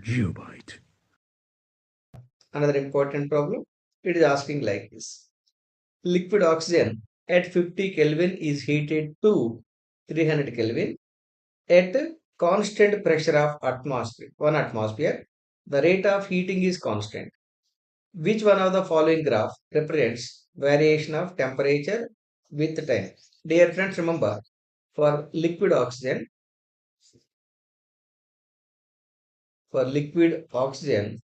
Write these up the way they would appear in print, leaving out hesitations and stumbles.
geobyte. Another important problem, it is asking like this. Liquid oxygen at 50 Kelvin is heated to 300 Kelvin at constant pressure of atmosphere, 1 atmosphere. The rate of heating is constant. Which one of the following graph represents variation of temperature with time? Dear friends, remember, for liquid oxygen, for liquid oxygen,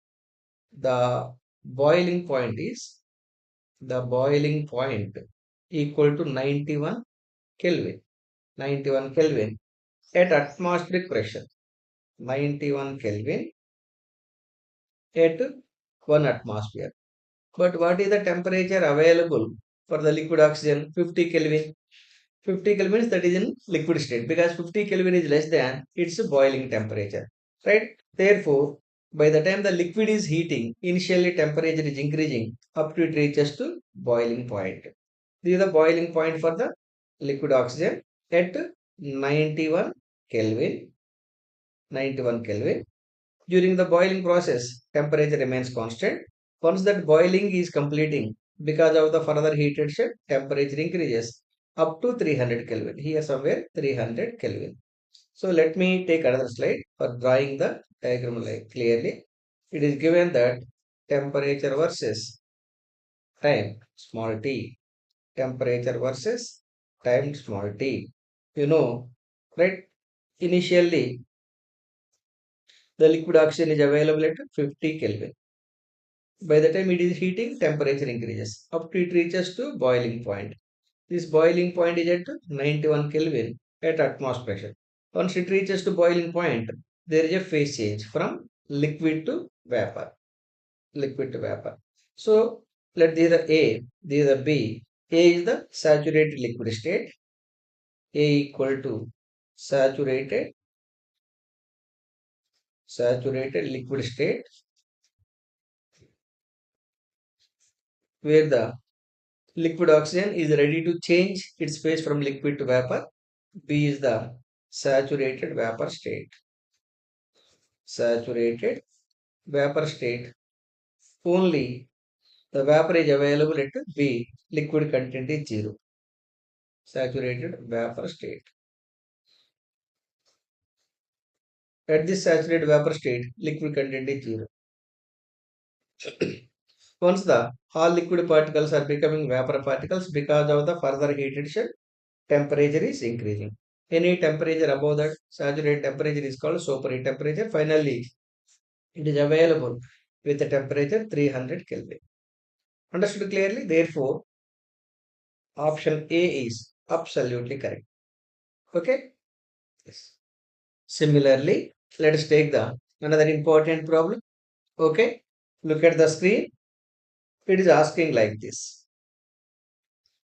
the boiling point is the boiling point equal to 91 Kelvin. 91 Kelvin at atmospheric pressure. 91 Kelvin at 1 atmosphere. But what is the temperature available for the liquid oxygen? 50 Kelvin. 50 Kelvin is that is in liquid state because 50 Kelvin is less than its boiling temperature. Right? Therefore, by the time the liquid is heating, initially temperature is increasing up to it reaches to boiling point. This is the boiling point for the liquid oxygen at 91 Kelvin. 91 Kelvin. During the boiling process, temperature remains constant. Once that boiling is completing, because of the further heated state, temperature increases up to 300 Kelvin. Here somewhere 300 Kelvin. So let me take another slide for drawing the diagram like clearly. It is given that temperature versus time small t, temperature versus time small t. You know, right? Initially, the liquid oxygen is available at 50 Kelvin. By the time it is heating, temperature increases up to it reaches to boiling point. This boiling point is at 91 Kelvin at atmospheric pressure. Once it reaches to boiling point, there is a phase change from liquid to vapor. Liquid to vapor. So let this is the A, this is the B. A is the saturated liquid state. A equal to saturated liquid state where the liquid oxygen is ready to change its phase from liquid to vapor. B is the saturated vapor state. Saturated vapor state. Only the vapor is available at B. Liquid content is zero. Saturated vapor state. At this saturated vapor state, liquid content is zero. Once the all liquid particles are becoming vapor particles because of the further heated state, temperature is increasing. Any temperature above that saturated temperature is called superheat temperature. Finally, it is available with a temperature 300 Kelvin. Understood clearly? Therefore, option A is absolutely correct. Okay? Yes. Similarly, let us take the another important problem. Okay? Look at the screen. It is asking like this.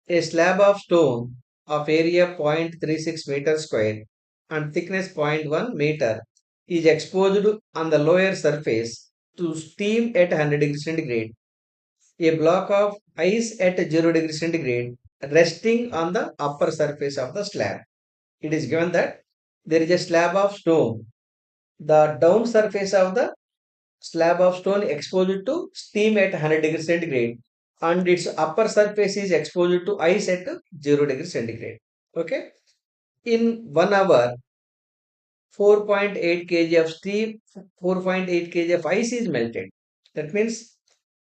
A slab of stone of area 0.36 meter square and thickness 0.1 meter is exposed on the lower surface to steam at 100 degrees centigrade. A block of ice at 0 degrees centigrade resting on the upper surface of the slab. It is given that there is a slab of stone. The down surface of the slab of stone exposed to steam at 100 degrees centigrade and its upper surface is exposed to ice at 0 degrees centigrade. Okay. In 1 hour, 4.8 kg of steam, 4.8 kg of ice is melted. That means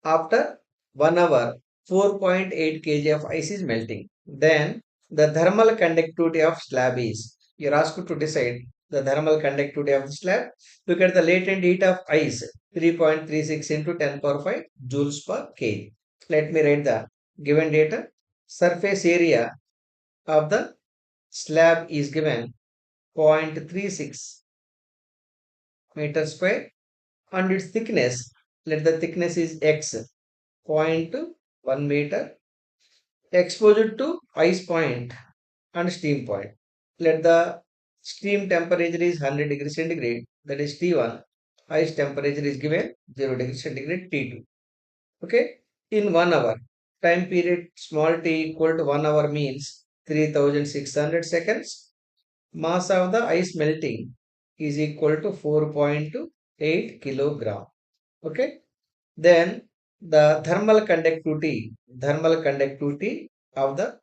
after 1 hour, 4.8 kg of ice is melting. Then the thermal conductivity of slab is, you're asked to decide the thermal conductivity of the slab. Look at the latent heat of ice, 3.36 into 10 power 5 joules per kg. Let me write the given data. Surface area of the slab is given 0.36 meter square and its thickness, let the thickness is x, zero point 0.1 meter, exposure to ice point and steam point. Let the steam temperature is 100 degrees centigrade, that is T1. Ice temperature is given 0 degrees centigrade T2. Okay, in 1 hour, time period small t equal to 1 hour means 3600 seconds. Mass of the ice melting is equal to 4.8 8 kilogram. Okay. Then the thermal conductivity of the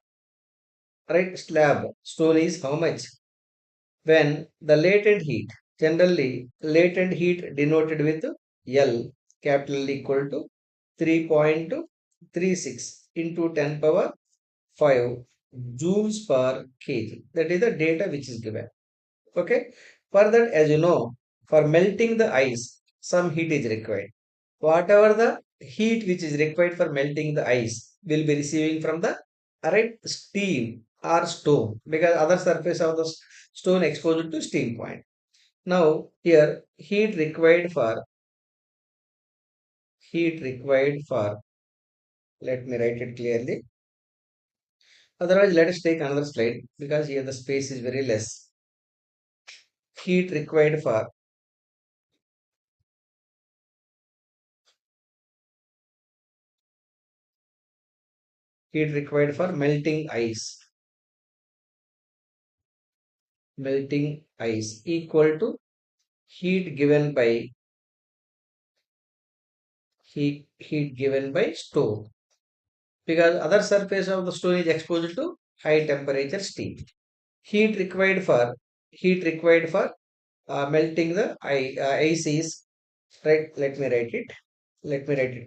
right slab stone is how much? When the latent heat, generally latent heat denoted with L, capital L equal to 3.36 into 10 power 5 joules per kg. That is the data which is given. Okay. Further, as you know, for melting the ice, some heat is required. Whatever the heat which is required for melting the ice will be receiving from the right steam or stone, because other surface of the stone exposed to steam point. Now here heat required for, let me write it clearly. Otherwise, let us take another slide because here the space is very less. Heat required for heat required for melting ice equal to heat given by heat given by stone, because other surface of the stone is exposed to high temperature steam. Heat required for melting the ice is, right. Let me write it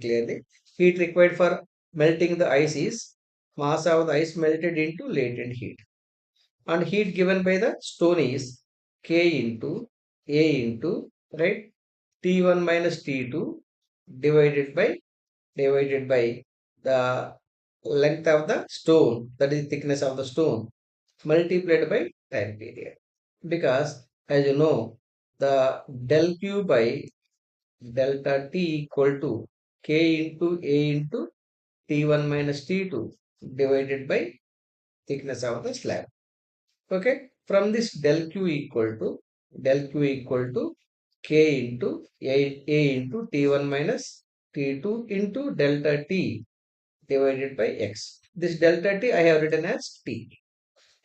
clearly. Heat required for melting the ice is mass of the ice melted into latent heat, and heat given by the stone is K into A into, right, T1 minus T2 divided by the length of the stone, that is thickness of the stone, multiplied by time period. Because as you know, the del Q by delta T equal to K into A into T1 minus T2 divided by thickness of the slab. Okay. From this del Q equal to K into A into T1 minus T2 into delta T divided by X. This delta T I have written as T.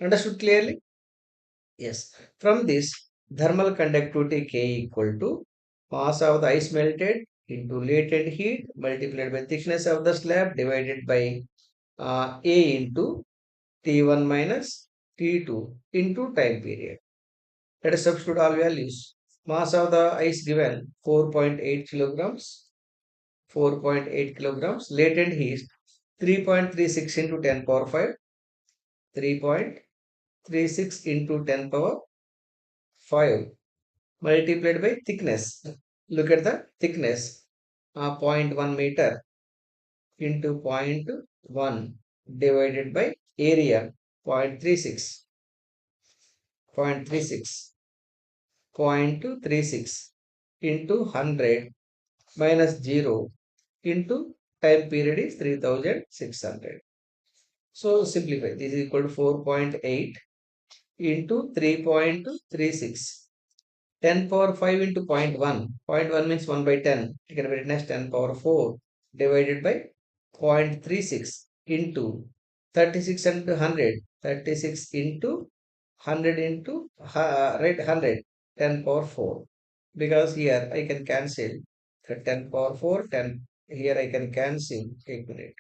Understood clearly? Yes. From this, thermal conductivity K equal to mass of the ice melted into latent heat multiplied by thickness of the slab divided by A into T1 minus T2 into time period. Let us substitute all values. Mass of the ice given 4.8 kilograms. 4.8 kilograms. Latent heat 3.36 into 10 power 5. 3.36 into 10 power 5 multiplied by thickness. Look at the thickness. 0.1 meter into zero point 0.1 divided by area 0.36. 0.36. 0.36 into 100 minus 0 into time period is 3600. So simplify. This is equal to 4.8 into 3.36. 10 power 5 into 0.1. 0.1 means 1 by 10. You can write it as 10 power 4 divided by 0.36 into 36 into 100. 36 into 100 into right 100. 10 power 4. Because here I can cancel the 10 power 4. 10. Here I can cancel. 1 minute.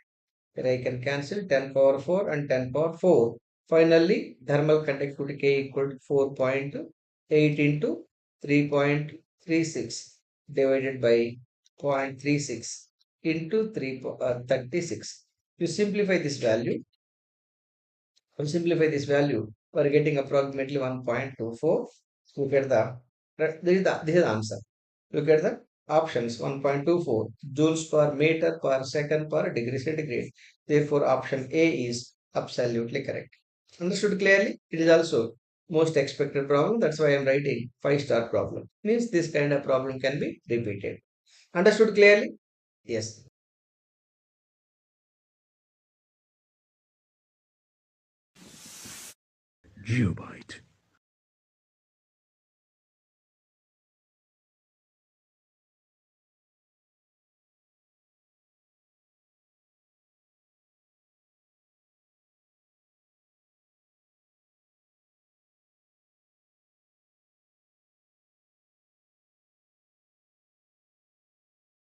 Here I can cancel 10 power 4 and 10 power 4. Finally, thermal conductivity K equal to 4.8 into 3.36 divided by 0.36 into 36. You simplify this value. We're getting approximately 1.24. Look at this is the answer. Look at the options. 1.24 joules per meter per second per degree centigrade. Therefore, option A is absolutely correct. Understood clearly? It is also most expected problem. That's why I am writing 5-star problem. Means this kind of problem can be repeated. Understood clearly? Yes. Geobyte.